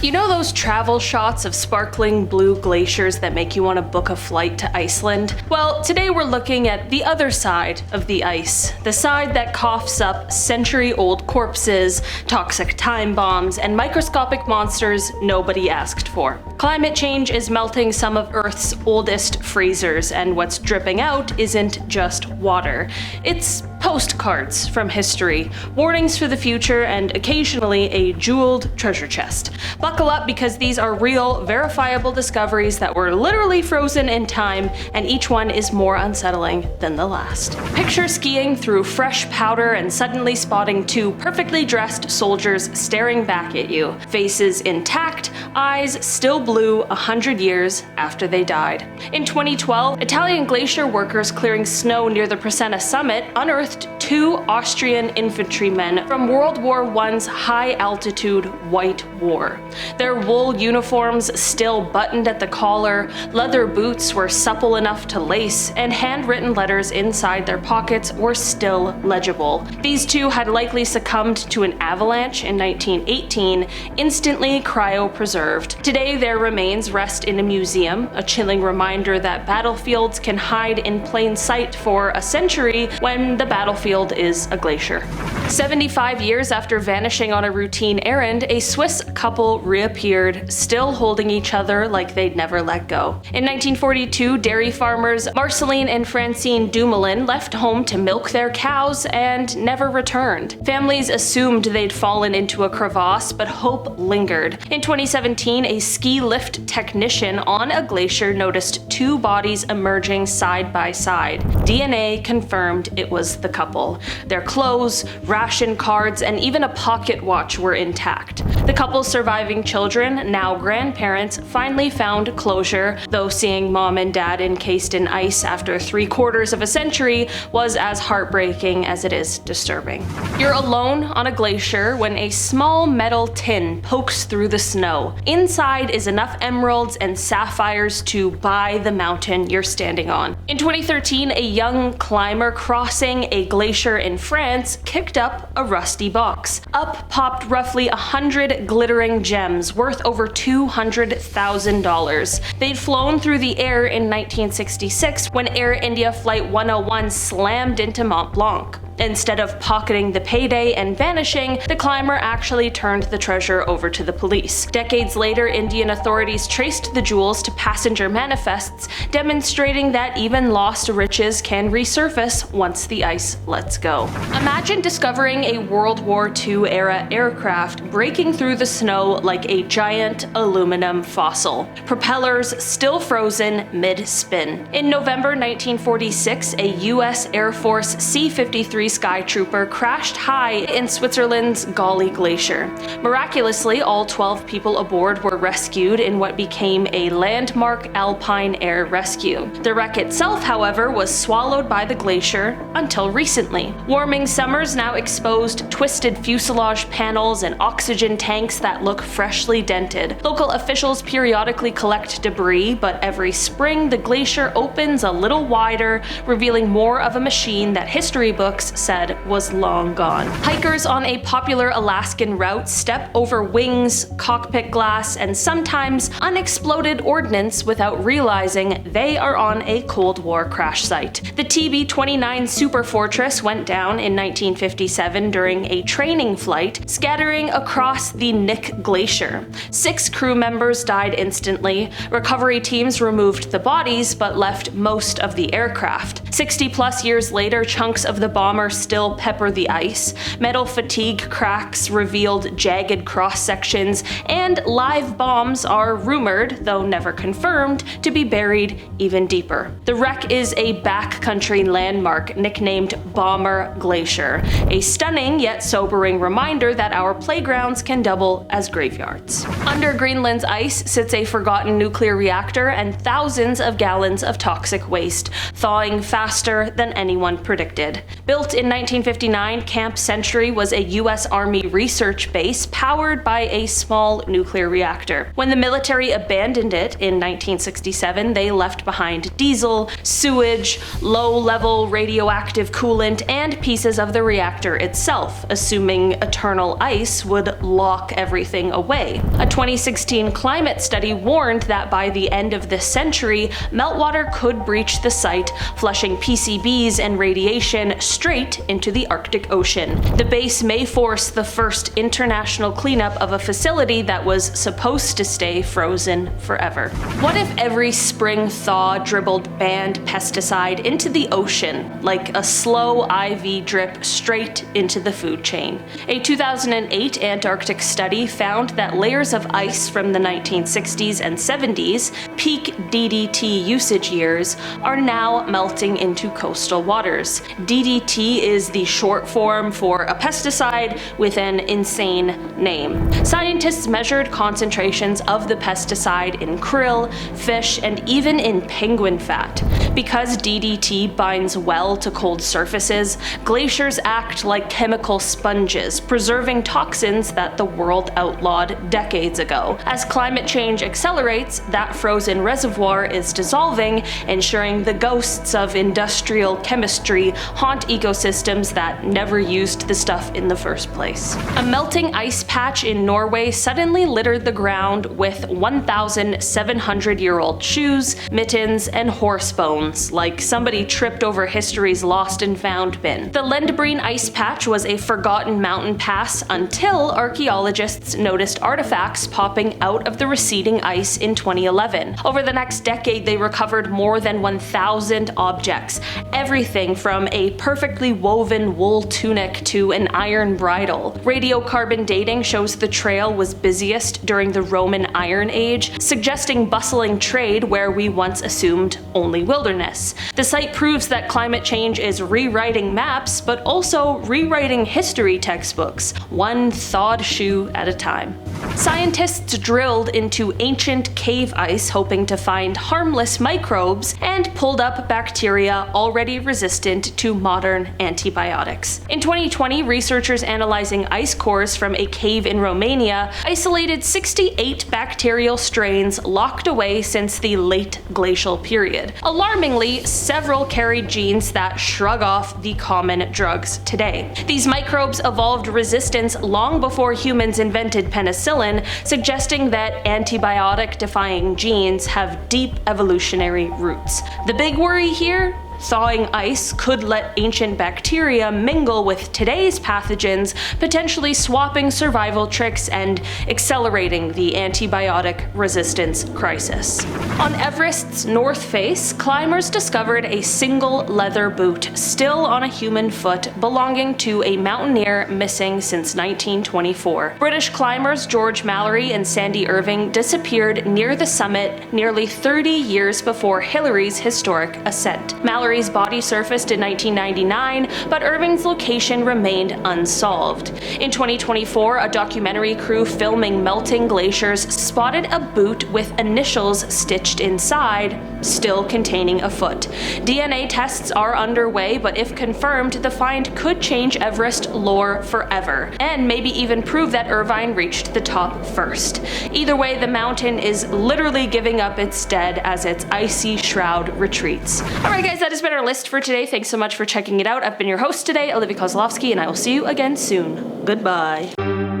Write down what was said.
You know those travel shots of sparkling blue glaciers that make you want to book a flight to Iceland? Well, today we're looking at the other side of the ice, the side that coughs up century-old corpses, toxic time bombs, and microscopic monsters nobody asked for. Climate change is melting some of Earth's oldest freezers, and what's dripping out isn't just water. It's postcards from history, warnings for the future, and occasionally a jeweled treasure chest. Buckle up, because these are real, verifiable discoveries that were literally frozen in time, and each one is more unsettling than the last. Picture skiing through fresh powder and suddenly spotting two perfectly dressed soldiers staring back at you, faces intact, eyes still blue 100 years after they died. In 2012, Italian glacier workers clearing snow near the Presena summit unearthed two Austrian infantrymen from World War I's high-altitude White War. Their wool uniforms still buttoned at the collar, leather boots were supple enough to lace, and handwritten letters inside their pockets were still legible. These two had likely succumbed to an avalanche in 1918, instantly cryopreserved. Today, their remains rest in a museum, a chilling reminder that battlefields can hide in plain sight for a century when the battlefield is a glacier. 75 years after vanishing on a routine errand, a Swiss couple reappeared, still holding each other like they'd never let go. In 1942, dairy farmers Marceline and Francine Dumoulin left home to milk their cows and never returned. Families assumed they'd fallen into a crevasse, but hope lingered. In 2017, a ski lift technician on a glacier noticed two bodies emerging side by side. DNA confirmed it was the couple. Their clothes, ration cards, and even a pocket watch were intact. The couple's surviving children, now grandparents, finally found closure, though seeing mom and dad encased in ice after 3/4 of a century was as heartbreaking as it is disturbing. You're alone on a glacier when a small metal tin pokes through the snow. Inside is enough emeralds and sapphires to buy the mountain you're standing on. In 2013, a young climber crossing a glacier in France kicked up a rusty box. Up popped roughly 100 glittering gems worth over $200,000. They'd flown through the air in 1966 when Air India Flight 101 slammed into Mont Blanc. Instead of pocketing the payday and vanishing, the climber actually turned the treasure over to the police. Decades later, Indian authorities traced the jewels to passenger manifests, demonstrating that even lost riches can resurface once the ice lets go. Imagine discovering a World War II-era aircraft breaking through the snow like a giant aluminum fossil, propellers still frozen mid-spin. In November 1946, a U.S. Air Force C-53 Skytrooper crashed high in Switzerland's Gauli Glacier. Miraculously, all 12 people aboard were rescued in what became a landmark alpine air rescue. The wreck itself, however, was swallowed by the glacier until recently. Warming summers now exposed twisted fuselage panels and oxygen tanks that look freshly dented. Local officials periodically collect debris, but every spring the glacier opens a little wider, revealing more of a machine that history books said was long gone. Hikers on a popular Alaskan route step over wings, cockpit glass, and sometimes unexploded ordnance without realizing they are on a Cold War crash site. The TB-29 Superfortress went down in 1957 during a training flight, scattering across the Nick Glacier. 6 crew members died instantly. Recovery teams removed the bodies but left most of the aircraft. 60+ years later, chunks of the bomber still pepper the ice. Metal fatigue cracks revealed jagged cross-sections, and live bombs are rumored, though never confirmed, to be buried even deeper. The wreck is a backcountry landmark nicknamed Bomber Glacier, a stunning yet sobering reminder that our playgrounds can double as graveyards. Under Greenland's ice sits a forgotten nuclear reactor and thousands of gallons of toxic waste, thawing faster than anyone predicted. Built in 1959, Camp Century was a U.S. Army research base powered by a small nuclear reactor. When the military abandoned it in 1967, they left behind diesel, sewage, low-level radioactive coolant, and pieces of the reactor itself, assuming eternal ice would lock everything away. A 2016 climate study warned that by the end of this century, meltwater could breach the site, flushing PCBs and radiation straight into the Arctic Ocean. The base may force the first international cleanup of a facility that was supposed to stay frozen forever. What if every spring thaw dribbled banned pesticide into the ocean, like a slow IV drip straight into the food chain? A 2008 Antarctic study found that layers of ice from the 1960s and 70s, peak DDT usage years, are now melting into coastal waters. DDT is the short form for a pesticide with an insane name. Scientists measured concentrations of the pesticide in krill, fish, and even in penguin fat. Because DDT binds well to cold surfaces, glaciers act like chemical sponges, preserving toxins that the world outlawed decades ago. As climate change accelerates, that frozen reservoir is dissolving, ensuring the ghosts of industrial chemistry haunt ecosystems that never used the stuff in the first place. A melting ice patch in Norway suddenly littered the ground with 1,700-year-old shoes, mittens, and horse bones, like somebody tripped over history's lost and found bin. The Lendbreen ice patch was a forgotten mountain pass until archaeologists noticed artifacts popping out of the receding ice in 2011. Over the next decade, they recovered more than 1,000 objects, everything from a perfectly woven wool tunic to an iron bridle. Radiocarbon dating shows the trail was busiest during the Roman Iron Age, suggesting bustling trade where we once assumed only wilderness. The site proves that climate change is rewriting maps, but also rewriting history textbooks, one thawed shoe at a time. Scientists drilled into ancient cave ice hoping to find harmless microbes and pulled up bacteria already resistant to modern antibiotics. In 2020, researchers analyzing ice cores from a cave in Romania isolated 68 bacterial strains locked away since the late glacial period. Alarmingly, several carried genes that shrug off the common drugs today. These microbes evolved resistance long before humans invented penicillin, suggesting that antibiotic-defying genes have deep evolutionary roots. The big worry here? Thawing ice could let ancient bacteria mingle with today's pathogens, potentially swapping survival tricks and accelerating the antibiotic resistance crisis. On Everest's north face, climbers discovered a single leather boot still on a human foot belonging to a mountaineer missing since 1924. British climbers George Mallory and Sandy Irving disappeared near the summit nearly 30 years before Hillary's historic ascent. Mallory's body surfaced in 1999, but Irving's location remained unsolved. In 2024, a documentary crew filming melting glaciers spotted a boot with initials stitched inside, still containing a foot. DNA tests are underway, but if confirmed, the find could change Everest lore forever, and maybe even prove that Irvine reached the top first. Either way, the mountain is literally giving up its dead as its icy shroud retreats. Alright guys, that has been our list for today. Thanks so much for checking it out. I've been your host today, Olivia Kozlowski, and I will see you again soon. Goodbye.